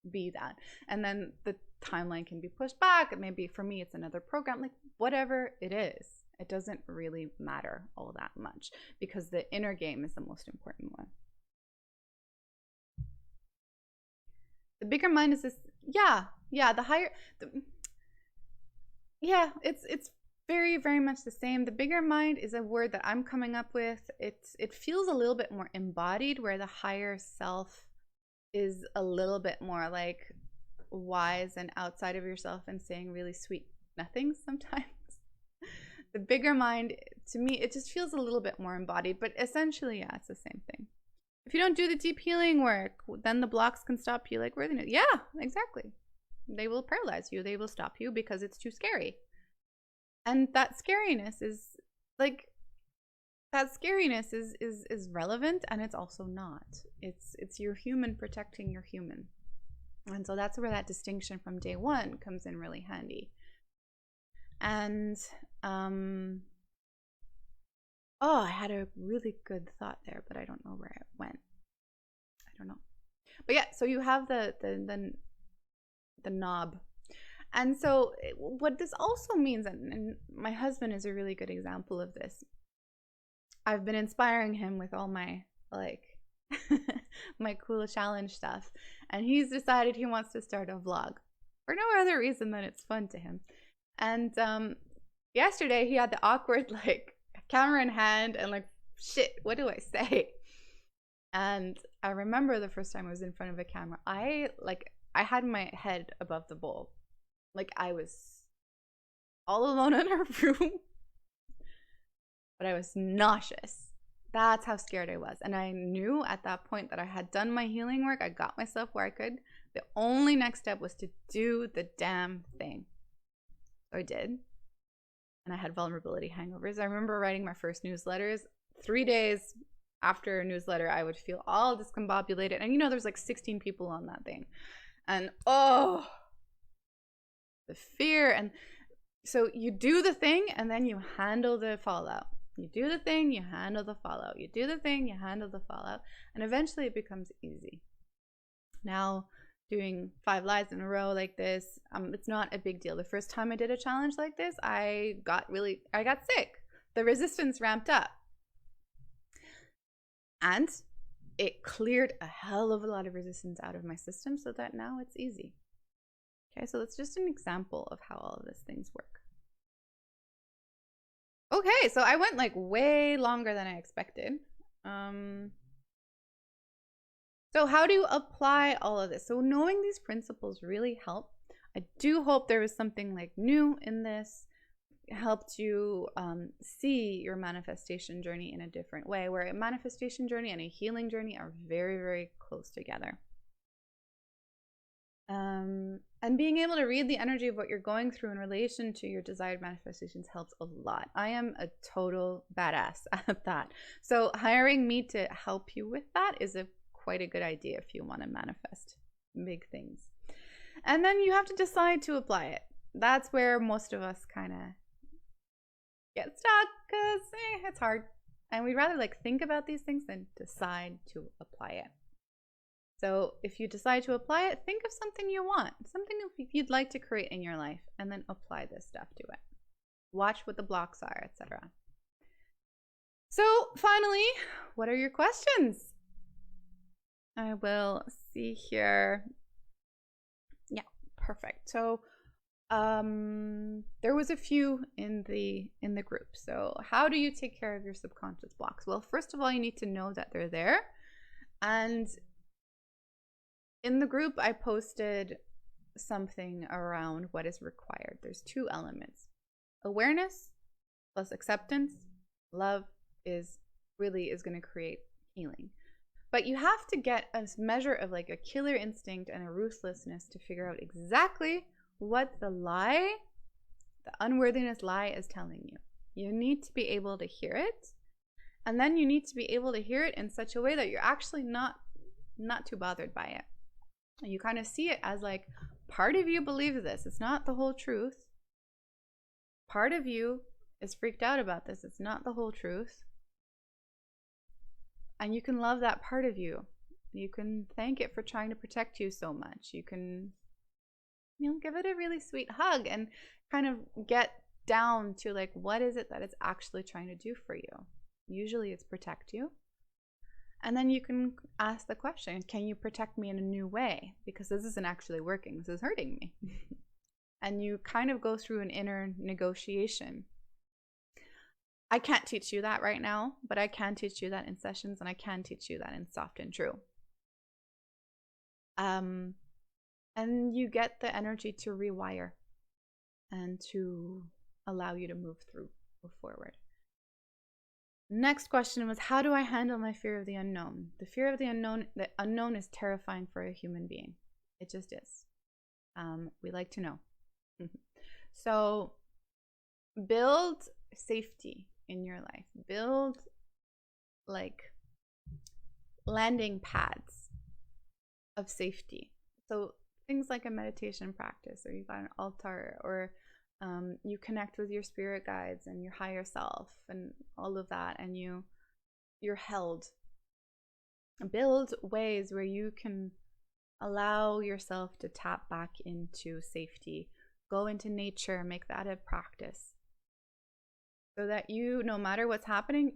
be that. And then the timeline can be pushed back. Maybe for me it's another program, like whatever it is. It doesn't really matter all that much because the inner game is the most important one. The bigger mind is this, the higher, it's very, very much the same. The bigger mind is a word that I'm coming up with. It feels a little bit more embodied, where the higher self is a little bit more like wise and outside of yourself and saying really sweet nothings sometimes. The bigger mind, to me, it just feels a little bit more embodied, but essentially, yeah, it's the same thing. If you don't do the deep healing work, then the blocks can stop you like worthiness. Yeah, exactly. They will paralyze you. They will stop you because it's too scary. And that scariness is like, is relevant, and it's also not. It's your human protecting your human. And so that's where that distinction from day one comes in really handy. And oh, I had a really good thought there, but I don't know where it went. I don't know. But yeah, so you have the knob. And so what this also means, and my husband is a really good example of this. I've been inspiring him with all my like my cool challenge stuff, and he's decided he wants to start a vlog for no other reason than it's fun to him. And yesterday he had the awkward like camera in hand and like, shit, what do I say? And I remember the first time I was in front of a camera, I had my head above the bowl. Like I was all alone in our room, but I was nauseous. That's how scared I was. And I knew at that point that I had done my healing work. I got myself where I could. The only next step was to do the damn thing. So I did. And I had vulnerability hangovers. I remember writing my first newsletters. 3 days after a newsletter, I would feel all discombobulated. And you know, there's like 16 people on that thing. And oh, the fear. And so you do the thing and then you handle the fallout. You do the thing, you handle the fallout. You do the thing, you handle the fallout. And eventually it becomes easy. Now, doing 5 lives in a row like this, it's not a big deal. The first time I did a challenge like this, I got sick. The resistance ramped up. And it cleared a hell of a lot of resistance out of my system so that now it's easy. Okay, so that's just an example of how all of these things work. Okay, so I went like way longer than I expected. So how do you apply all of this? So knowing these principles really help. I do hope there was something like new in this, helped you see your manifestation journey in a different way, where a manifestation journey and a healing journey are very, very close together. And being able to read the energy of what you're going through in relation to your desired manifestations helps a lot. I am a total badass at that. So hiring me to help you with that is quite a good idea if you want to manifest big things. And then you have to decide to apply it. That's where most of us kind of get stuck because it's hard. And we'd rather like think about these things than decide to apply it. So if you decide to apply it, think of something you want, something you'd like to create in your life, and then apply this stuff to it. Watch what the blocks are, etc. So finally, what are your questions? I will see here. Yeah, perfect. So there was a few in the group. So how do you take care of your subconscious blocks? Well, first of all, you need to know that they're there. And in the group, I posted something around what is required. There's 2 elements. Awareness plus acceptance. Love is going to create healing. But you have to get a measure of like a killer instinct and a ruthlessness to figure out exactly what the lie The unworthiness lie is telling you. You need to be able to hear it. And then you need to be able to hear it in such a way that you're actually not too bothered by it. You kind of see it as like, part of you believes this. It's not the whole truth. Part of you is freaked out about this. It's not the whole truth. And you can love that part of you. You can thank it for trying to protect you so much. You can, give it a really sweet hug and kind of get down to like, what is it that it's actually trying to do for you? Usually it's protect you. And then you can ask the question, can you protect me in a new way? Because this isn't actually working. This is hurting me. And you kind of go through an inner negotiation. I can't teach you that right now, but I can teach you that in sessions, and I can teach you that in Soft and True. And you get the energy to rewire and to allow you to move forward. Next question was, how do I handle my fear of the unknown? The fear of the unknown is terrifying for a human being. It just is. We like to know. So build safety in your life. Build like landing pads of safety. So things like a meditation practice, or you've got an altar, or you connect with your spirit guides and your higher self and all of that, and you're held. Build ways where you can allow yourself to tap back into safety. Go into nature, make that a practice, so that you, no matter what's happening,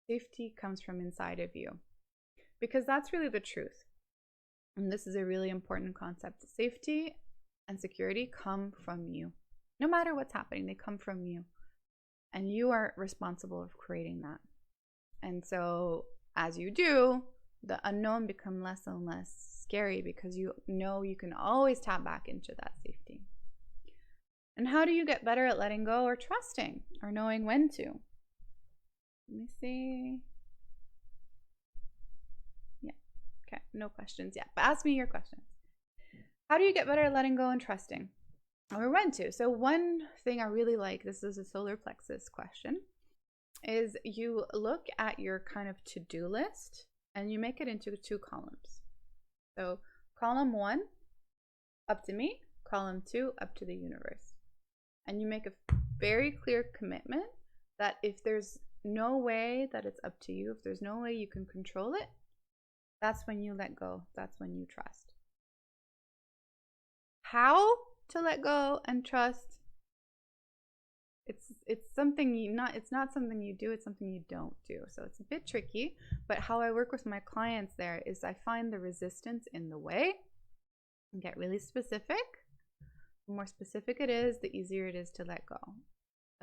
safety comes from inside of you, because that's really the truth. And this is a really important concept. Safety and security come from you. No matter what's happening, they come from you. And you are responsible for creating that. And so as you do, the unknown becomes less and less scary, because you know you can always tap back into that safety. And how do you get better at letting go or trusting or knowing when to? Let me see. Yeah. Okay. No questions yet. But ask me your questions. How do you get better at letting go and trusting? Or when to? So one thing I really like, this is a solar plexus question, is you look at your kind of to-do list and you make it into 2 columns. So column 1, up to me. Column 2, up to the universe. And you make a very clear commitment that if there's no way that it's up to you, if there's no way you can control it, that's when you let go. That's when you trust. How to let go and trust? It's something it's not something you do, it's something you don't do. So it's a bit tricky, but how I work with my clients there is I find the resistance in the way and get really specific. The more specific it is, the easier it is to let go.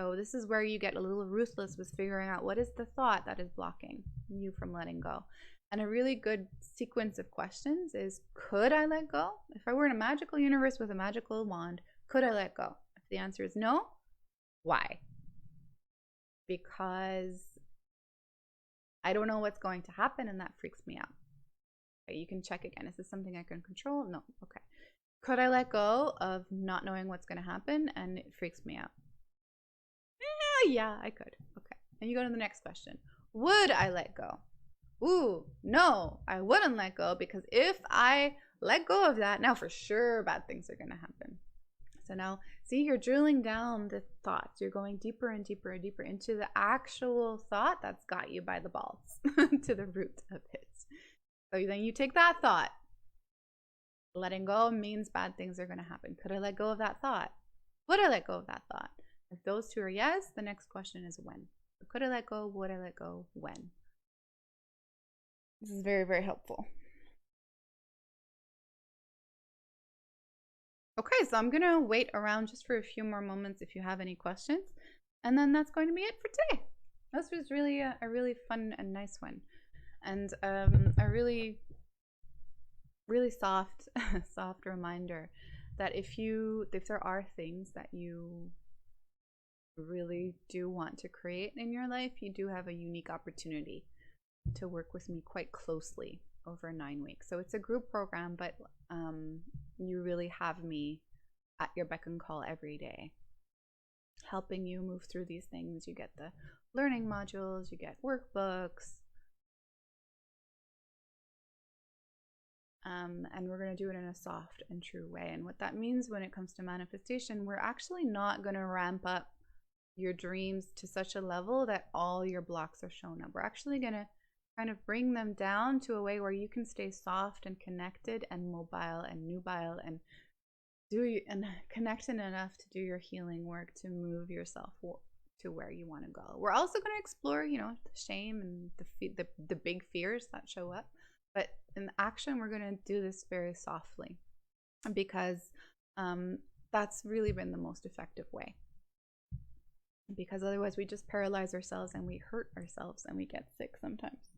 So this is where you get a little ruthless with figuring out what is the thought that is blocking you from letting go. And a really good sequence of questions is, could I let go? If I were in a magical universe with a magical wand, could I let go? If the answer is no, why? Because I don't know what's going to happen, and that freaks me out. Okay, you can check again. Is this something I can control? No. Okay. Could I let go of not knowing what's going to happen, and it freaks me out? Yeah, I could. Okay. And you go to the next question. Would I let go? Ooh, no, I wouldn't let go, because if I let go of that, now for sure bad things are going to happen. So now, see, you're drilling down the thoughts. You're going deeper and deeper and deeper into the actual thought that's got you by the balls, to the root of it. So then you take that thought. Letting go means bad things are going to happen. Could I let go of that thought? Would I let go of that thought? If those 2 are yes, the next question is when. So could I let go? Would I let go? When? This is very, very helpful. Okay, so I'm going to wait around just for a few more moments if you have any questions. And then that's going to be it for today. This was really a really fun and nice one. And a really soft reminder that if there are things that you really do want to create in your life, you do have a unique opportunity to work with me quite closely over 9 weeks. So it's a group program, but you really have me at your beck and call every day. helping you move through these things. You get the learning modules, you get workbooks. And we're going to do it in a soft and true way. And what that means when it comes to manifestation, we're actually not going to ramp up your dreams to such a level that all your blocks are shown up. We're actually going to kind of bring them down to a way where you can stay soft and connected and mobile and nubile and connected enough to do your healing work to move yourself to where you want to go. We're also going to explore, you know, the shame and the big fears that show up. But in action, we're going to do this very softly, because that's really been the most effective way. Because otherwise we just paralyze ourselves and we hurt ourselves and we get sick sometimes.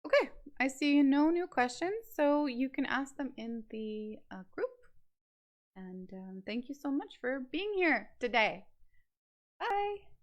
Okay, I see no new questions, so you can ask them in the group. And thank you so much for being here today. Bye.